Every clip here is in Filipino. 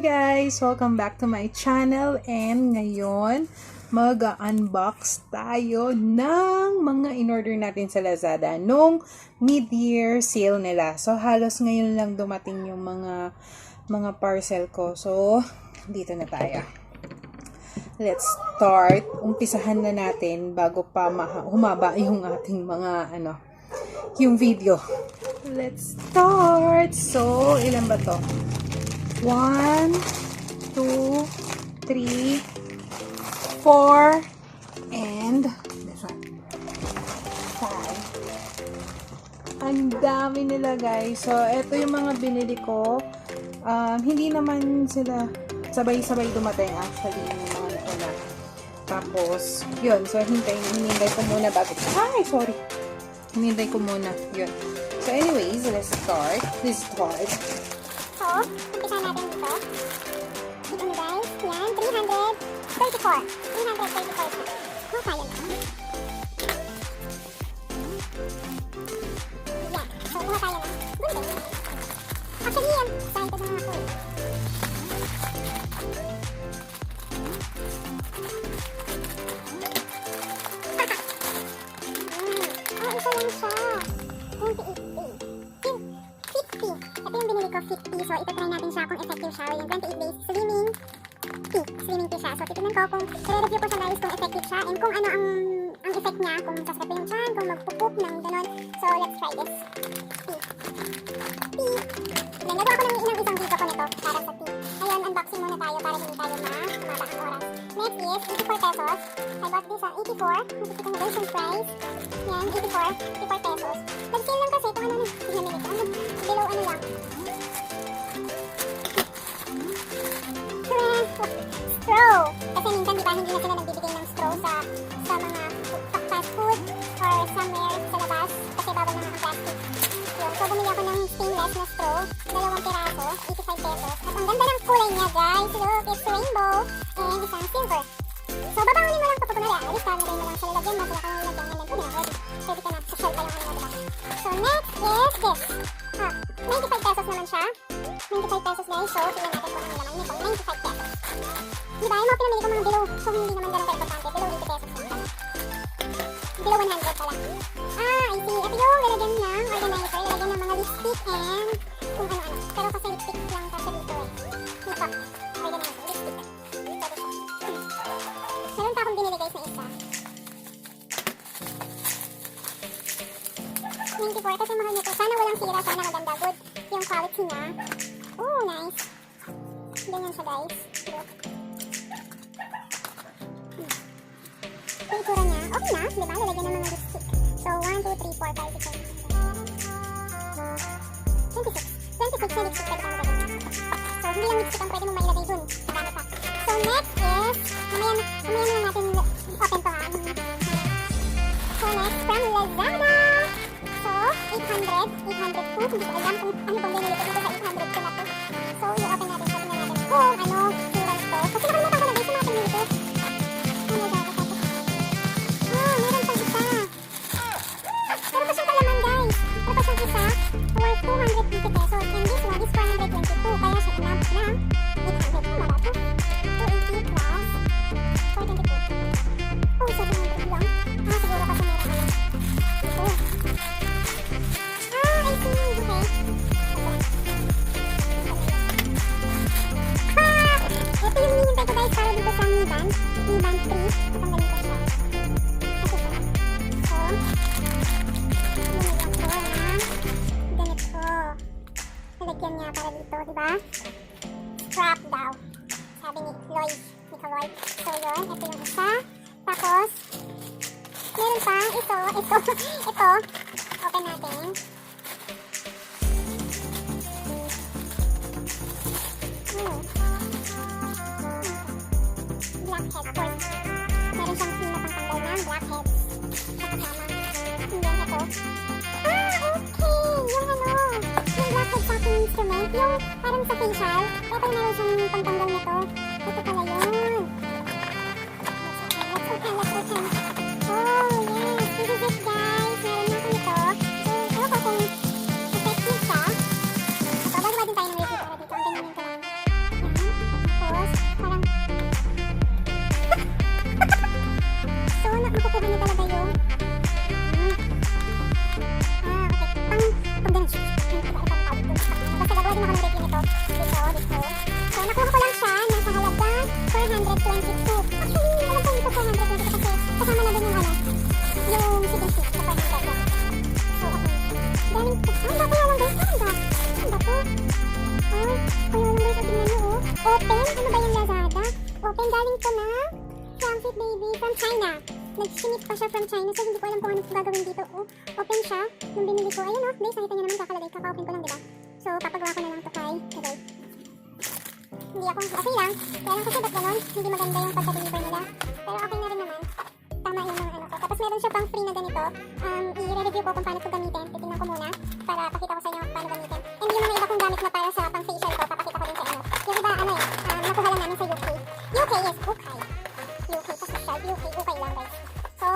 guys! Welcome back to my channel and ngayon mag-unbox tayo ng mga in-order natin sa Lazada nung mid-year sale nila. So halos ngayon lang dumating yung mga parcel ko. So dito na tayo. Let's start. Umpisahan na natin bago pa humaba yung ating mga yung video. Let's start. So ilan ba to? 1, 2, 3, 4, and this one, 5. Ang dami nila guys. So, ito yung mga binili ko. Hindi naman sila sabay-sabay dumating actually yung mga nauna. Tapos, yun. So, hinintay ko muna bago. Ay, sorry. Hinintay ko muna. Yun. So, anyways, let's start. So, umpisa natin dito. Dito na guys. Yan, 334. 334. Oh, kaya na. Yan. So, kuha tayo na. Good day. Actually, yan. Saan ito na mga ko. Oh, isa lang siya. 28 days. 50. Ito yung binili ko, 50. So, ito try natin siya kung effective siya. Yung 28 days swimming tea. Swimming tea siya. So, titignan ko kung i-review ko siya guys kung effective siya and kung ano ang effect niya. Kung sasakit yung tiyan, kung magpupup ng ganon. So, let's try this. Tea. Then, nagawa ko ng isang video ko nito para sa tea. Ngayon, unboxing muna tayo para hindi tayo mababa ang oras. Next is 84 pesos. I bought this at 84. Nakikita na version price. Yan, 84 pesos. Nag-sale lang kasi itong tignan nito. Below lang. Straw. Kasi minsan diba hindi na sila nagbibigay ng straw sa mga fast food or somewhere sa labas kasi bawal naman ang plastic. So bumili ako ng stainless na straw, 2 piraso, 85 pesos. At ang ganda ng kulay niya guys. Look, it's rainbow and isang silver. So babangunin mo lang kapag kunwari alis ka, nalagay mo lang sa lalagyan mo, sila ka lang lalagyan and then pwede ka na sa shelf pa yung diba? So next is this. 95 pesos naman siya. 95 pesos guys. So tingnan natin kung ano naman nito. 95 pesos. Diba? Yung mga pinamili ko mga below. So hindi naman ganun ka-importante. Below 80 pesos lang. Below 100 pala. I see. Ito yung lalagyan ng organizer. Lalagyan ng mga lipstick and kung ano-ano. Pero kasi lipstick lang kasi dito eh. Makeup. Organizer. Lipstick. Meron pa akong binili guys na isa. 94 kasi mahal nito. Sana walang sira. Sana maganda. Good yung quality niya. Oh, nice. Ganyan siya guys. Look. Yung itsura niya. Okay na. Diba? Lalagyan ng mga lipstick. So, 1, 2, 3, 4, 5, 6, 7. 26 na lipstick pwede kang magagawin. So, hindi lang lipstick ang pwede mong mailagay dun. Marami pa. So, next is, mamaya na natin open to ha. So, next from Lazada. So, 802. Hindi ko alam kung ano bang binili ko dito sa 800 ko na to. So, i-open natin. Sabi na natin kung ano singles to. Kasi nakalimutan ko na guys yung mga pinili ko. Oh my God. Oh, meron pang isa. Meron pa siyang kalaman guys. Meron pa siyang isa worth 250 pesos. And this one is 422. Kaya siya enough na 800. Tama ba ito? 280 plus 422. Oh, 700 lang. Siguro kasi meron ka lang. Oh. I see. Okay. Ito yung hinihintay ko guys para dito sa Mi Band. Mi Band 3. Tatanggalin ko siya. Ito siya. So, lalagyan ko ng ganito. Lalagyan niya para dito, diba? Strap daw. Sabi ni Lloyd. So, yun. Ito yung isa. Tapos, meron pa. Ito. Open natin. Blackhead, of course. Meron siyang sino pang tanggal ng blackheads. Kasama. And then ito. Okay! Yung blackhead sa aking instrument. Yung parang sa facial. Kaya pala meron siyang pangtanggal nito. Ito pala yun. Let's open. Oh, yes. This is it guys. Meron na ako nito. So, ewan ko kung effective siya. Ito, bago din tayo ng review para dito. Ang tingin ko lang. galing to na Fit Baby from China. Nag-ship pa siya from China, so hindi ko alam kung ano gagawin dito. Oh, open siya. Nung binili ko, ayun oh, guys, nakita niyo naman kakalagay. Kaka-open ko lang, diba? So, papagawa ko na lang to kay Kagay. Hindi ako, okay lang. Kaya lang kasi ba't ganon? Hindi maganda yung pagka-deliver nila. Pero okay na rin naman. Tama yung mga ano ko. Tapos meron siya pang free na ganito. I-review ko kung paano ito gamitin. Titingnan ko muna para pakita ko sa inyo paano gamitin. And yung mga iba kong gamit na para sa pang facial ko, papakita ko din sa inyo. Yung iba, ano eh, nakuha lang namin sa UK. UK, yes, okay. UK, kasi siya, UK, okay lang guys. So,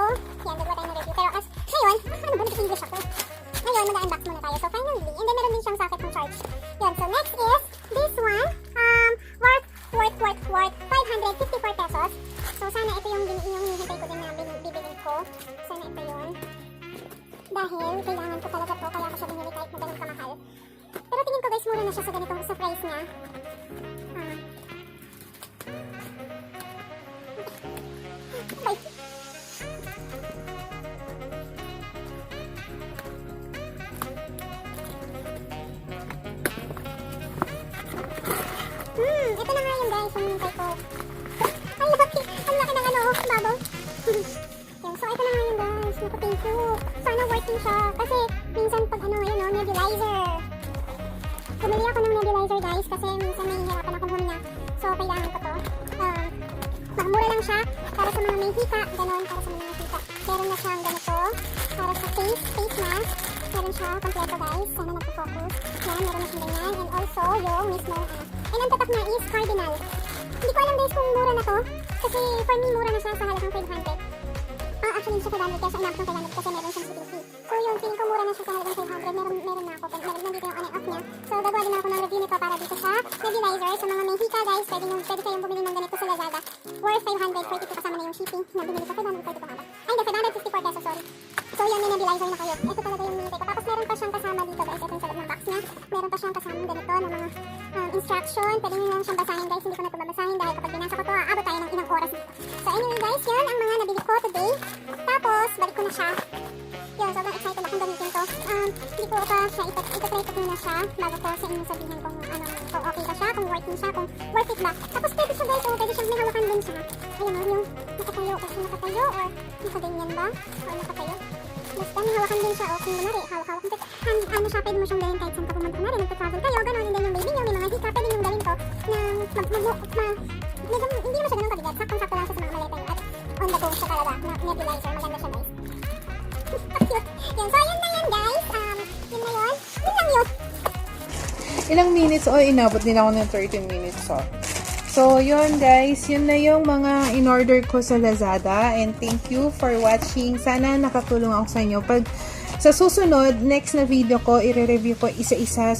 yan, dalawa tayo na review. Pero as, ngayon, ano ba, nag-English ako. Ngayon, mag-unbox muna tayo. So, finally, and then meron din siyang socket ng charge. Yan, so next is, this one, worth 554 pesos. So, sana ito yung hinihintay ko din na bibili ko. Sana ito yun. Dahil, kailangan ko talaga to, kaya ko siya binili kahit na ganun kamahal. Pero tingin ko guys, mura na siya sa ganitong, sa price niya. Bye. Ito na nga yung guys, yung hinintay ko. Ang laki ng ano, bubble. Yan, so ito na nga yung guys, naku, thank you. Sana working siya, kasi minsan pag ano, yun o, nebulizer. Bumili ako ng nebulizer guys, kasi minsan nahihirapan akong huminga. So, kailangan ko to. Mura lang siya, para sa mga may hika, ganon, para sa mga may hika. Meron na siyang ganito, para sa face mask. Meron siya, kompleto guys, sana nagpo-focus. Yan, meron na siyang ganyan, and also yung mismo, and ang tatak na is cardinal. Hindi ko alam guys kung mura na to, kasi for me, mura na siya sa halagang 500. Actually, siya 500, kaya sa inabot ng 500 kasi meron siyang shipping fee. So yun, feeling ko mura na siya sa halagang 500, meron na ako, nandito yung on and off niya. So gagawa din ako ng review nito para dito sa nebulizer. Sa mga may hika guys, pwede kayong bumili ng ganito sa Lazada. Worth 542 kasama na yung shipping na binili ko, 542 pa nga ba? Ay, hindi, 554 pesos, sorry. So yun, may nebulizer na kayo. Ito talaga yung minitay ko. Tapos meron pa siyang kasama dito guys, ito yung sa loob ng box niya. Meron pa siyang kasama ganito na mga instruction. Pwede nyo lang siyang basahin guys, hindi ko na ito babasahin dahil kapag binasa ko ito, aabot tayo ng ilang oras dito. So anyway guys, yun ang mga nabili ko today. Tapos, balik ko na siya. Yun, sobrang excited akong gamitin to. Hindi ko pa siya, itatry ko muna siya bago ko sa inyo sabihin kung kung okay ba siya, kung working siya, kung worth it ba. Tapos pwede siya guys, pwede siyang may hawakan din siya. Ayun o, yung nakatayo, kasi nakatayo or nakaganyan ba? O nakatayo. Basta may hawakan din siya, o kung manari, hawak-hawak. Ano siya, pwede mo siyang gawin kahit saan ka pumunta na rin, nagpa-travel kayo, gano'n, and then yung baby nyo, may mga hika, pwede nyo gawin to na hindi naman siya ganun kabigat, saktong-sakto lang siya sa mga maleta nyo. At on the go siya talaga, nebulizer, maganda siya guys. Cute. Yun, so yun na yan guys, yun na yun lang yun. Ilang minutes? O, inabot din ako ng 13 minutes. So, yun guys. Yun na yung mga in-order ko sa Lazada. And thank you for watching. Sana nakatulong ako sa inyo. Pag sa susunod, next na video ko, i-review ko isa-isa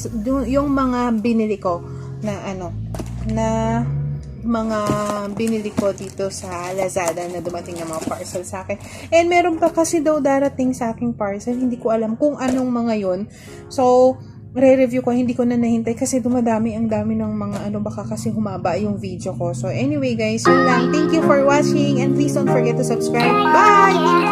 yung mga binili ko na mga binili ko dito sa Lazada na dumating ng mga parcel sa akin. And meron pa kasi daw darating sa aking parcel. Hindi ko alam kung anong mga yun. So, re-review ko, hindi ko na nahintay kasi dumadami ang dami ng mga baka kasi humaba yung video ko. So anyway guys, yun lang. Thank you for watching and please don't forget to subscribe. Bye!